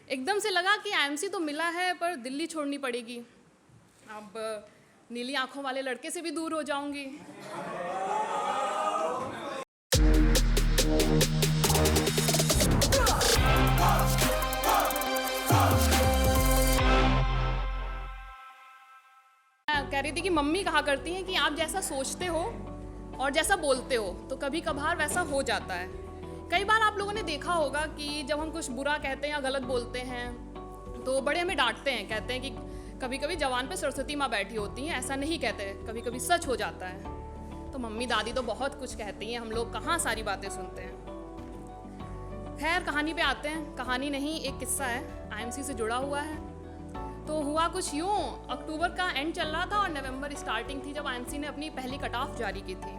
एकदम से लगा कि आईएमसी तो मिला है पर दिल्ली छोड़नी पड़ेगी। अब नीली आंखों वाले लड़के से भी दूर हो जाऊंगी। कह रही थी कि मम्मी कहा करती हैं कि आप जैसा सोचते हो और जैसा बोलते हो तो कभी कभार वैसा हो जाता है। कई बार आप लोगों ने देखा होगा कि जब हम कुछ बुरा कहते हैं या गलत बोलते हैं तो बड़े हमें डांटते हैं, कहते हैं कि कभी कभी जवान पे सरस्वती माँ बैठी होती हैं, ऐसा नहीं कहते, कभी कभी सच हो जाता है। तो मम्मी दादी तो बहुत कुछ कहती हैं, हम लोग कहाँ सारी बातें सुनते हैं। खैर कहानी पे आते हैं। कहानी नहीं, एक किस्सा है, आईएमसी से जुड़ा हुआ है। तो हुआ कुछ यूँ, अक्टूबर का एंड चल रहा था और नवंबर स्टार्टिंग थी जब आईएमसी ने अपनी पहली कट ऑफ जारी की थी।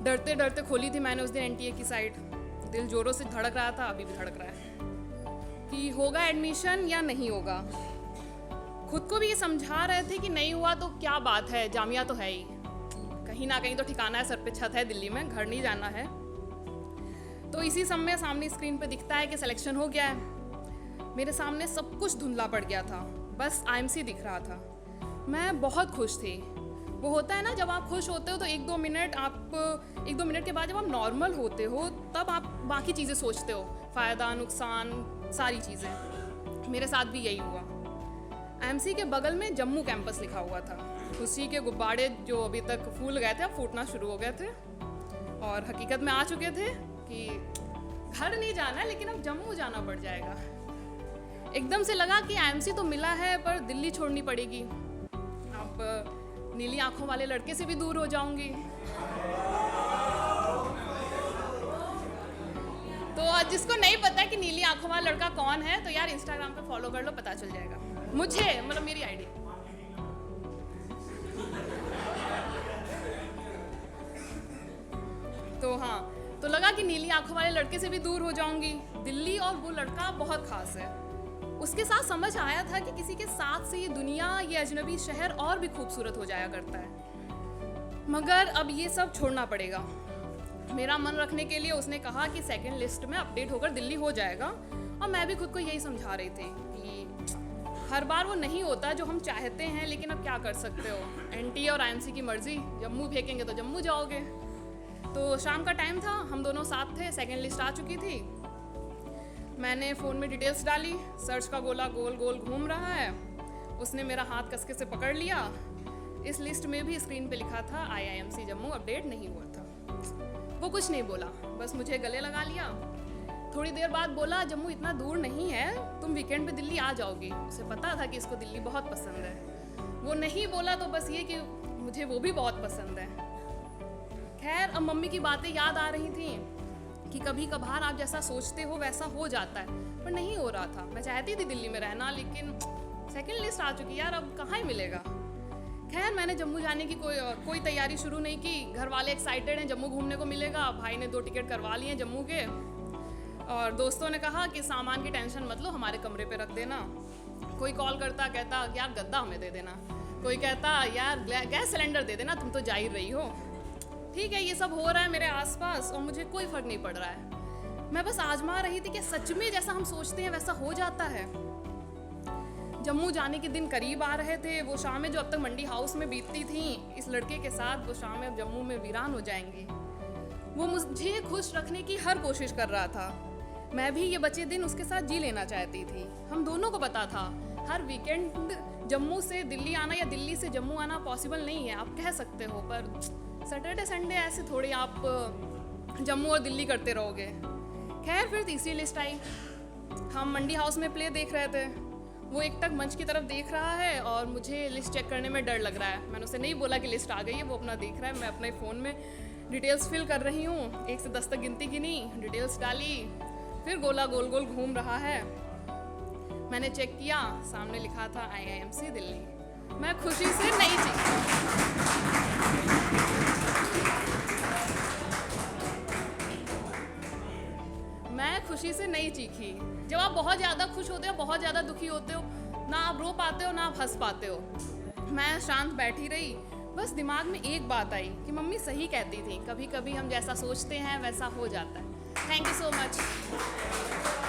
डरते डरते खोली थी मैंने उस दिन एनटीए की साइट। दिल जोरों से धड़क रहा था, अभी भी धड़क रहा है कि होगा एडमिशन या नहीं होगा। खुद को भी ये समझा रहे थे कि नहीं हुआ तो क्या बात है, जामिया तो है ही, कहीं ना कहीं तो ठिकाना है, सर पे छत है, दिल्ली में घर नहीं जाना है। तो इसी समय सामने स्क्रीन पे दिखता है कि सिलेक्शन हो गया है। मेरे सामने सब कुछ धुंधला पड़ गया था, बस आईएमसी दिख रहा था। मैं बहुत खुश थी। वो होता है ना, जब आप खुश होते हो तो एक दो मिनट के बाद जब आप नॉर्मल होते हो तब आप बाकी चीज़ें सोचते हो, फ़ायदा नुकसान सारी चीज़ें। मेरे साथ भी यही हुआ। आईएमसी के बगल में जम्मू कैंपस लिखा हुआ था। खुशी के गुब्बारे जो अभी तक फूल गए थे अब फूटना शुरू हो गए थे और हकीकत में आ चुके थे कि घर नहीं जाना है लेकिन अब जम्मू जाना पड़ जाएगा। एकदम से लगा कि आईएमसी तो मिला है पर दिल्ली छोड़नी पड़ेगी। अब नीली आंखों वाले लड़के से भी दूर हो जाऊंगी। तो जिसको नहीं पता कि नीली आंखों वाला लड़का कौन है तो यार इंस्टाग्राम पे फॉलो कर लो, पता चल जाएगा। मुझे मतलब मेरी आईडी। तो हाँ, तो लगा कि नीली आंखों वाले लड़के से भी दूर हो जाऊंगी। दिल्ली और वो लड़का बहुत खास है। उसके साथ समझ आया था कि किसी के साथ से ये दुनिया, ये अजनबी शहर और भी खूबसूरत हो जाया करता है। मगर अब ये सब छोड़ना पड़ेगा। मेरा मन रखने के लिए उसने कहा कि सेकंड लिस्ट में अपडेट होकर दिल्ली हो जाएगा और मैं भी खुद को यही समझा रही थी कि हर बार वो नहीं होता जो हम चाहते हैं, लेकिन अब क्या कर सकते हो, एनटीए और आईएमसी की मर्जी, जम्मू फेंकेंगे तो जम्मू जाओगे। तो शाम का टाइम था, हम दोनों साथ थे, सेकंड लिस्ट आ चुकी थी। मैंने फ़ोन में डिटेल्स डाली, सर्च का गोला गोल गोल घूम रहा है। उसने मेरा हाथ कसके से पकड़ लिया। इस लिस्ट में भी स्क्रीन पे लिखा था आईआईएमसी जम्मू अपडेट नहीं हुआ था। वो कुछ नहीं बोला, बस मुझे गले लगा लिया। थोड़ी देर बाद बोला जम्मू इतना दूर नहीं है, तुम वीकेंड पे दिल्ली आ जाओगी। उसे पता था कि इसको दिल्ली बहुत पसंद है। वो नहीं बोला तो बस ये कि मुझे वो भी बहुत पसंद है। खैर अब मम्मी की बातें याद आ रही थी कि कभी कभार आप जैसा सोचते हो वैसा हो जाता है, पर नहीं हो रहा था। मैं चाहती थी दिल्ली में रहना, लेकिन सेकंड लिस्ट आ चुकी यार, अब कहाँ ही मिलेगा। खैर मैंने जम्मू जाने की कोई तैयारी शुरू नहीं की। घर वाले एक्साइटेड हैं, जम्मू घूमने को मिलेगा। भाई ने 2 टिकट करवा लिए हैं जम्मू के और दोस्तों ने कहा कि सामान की टेंशन मत लो, हमारे कमरे पे रख देना। कोई कॉल करता कहता यार गद्दा हमें दे देना, कोई कहता यार गैस सिलेंडर दे देना, तुम तो जा ही रही हो। ठीक है, ये सब हो रहा है मेरे आसपास और मुझे कोई फर्क नहीं पड़ रहा है। मैं बस आजमा रही थी कि सच में जैसा हम सोचते हैं वैसा हो जाता है। जम्मू जाने के दिन करीब आ रहे थे। वो शामें जो अब तक मंडी हाउस में बीतती थी इस लड़के के साथ, वो शामें अब जम्मू में वीरान हो जाएंगी। वो मुझे खुश रखने की हर कोशिश कर रहा था। मैं भी ये बचे दिन उसके साथ जी लेना चाहती थी। हम दोनों को पता था हर वीकेंड जम्मू से दिल्ली आना या दिल्ली से जम्मू आना पॉसिबल नहीं है। आप कह सकते हो, पर सैटरडे संडे ऐसे थोड़ी आप जम्मू और दिल्ली करते रहोगे। खैर फिर तीसरी लिस्ट आई। हम मंडी हाउस में प्ले देख रहे थे। वो एक तक मंच की तरफ देख रहा है और मुझे लिस्ट चेक करने में डर लग रहा है। मैंने उसे नहीं बोला कि लिस्ट आ गई है, वो अपना देख रहा है। मैं अपने फ़ोन में डिटेल्स फिल कर रही हूँ। 1 से 10 तक गिनती गिनी, डिटेल्स डाली, फिर गोला गोल गोल घूम रहा है। मैंने चेक किया, सामने लिखा था आईआईएमसी दिल्ली। मैं खुशी से नहीं चीखी। जब आप बहुत ज़्यादा खुश होते हो, बहुत ज़्यादा दुखी होते हो, ना आप रो पाते हो ना आप हंस पाते हो। मैं शांत बैठी रही। बस दिमाग में एक बात आई कि मम्मी सही कहती थी, कभी कभी हम जैसा सोचते हैं वैसा हो जाता है। Thank you so much.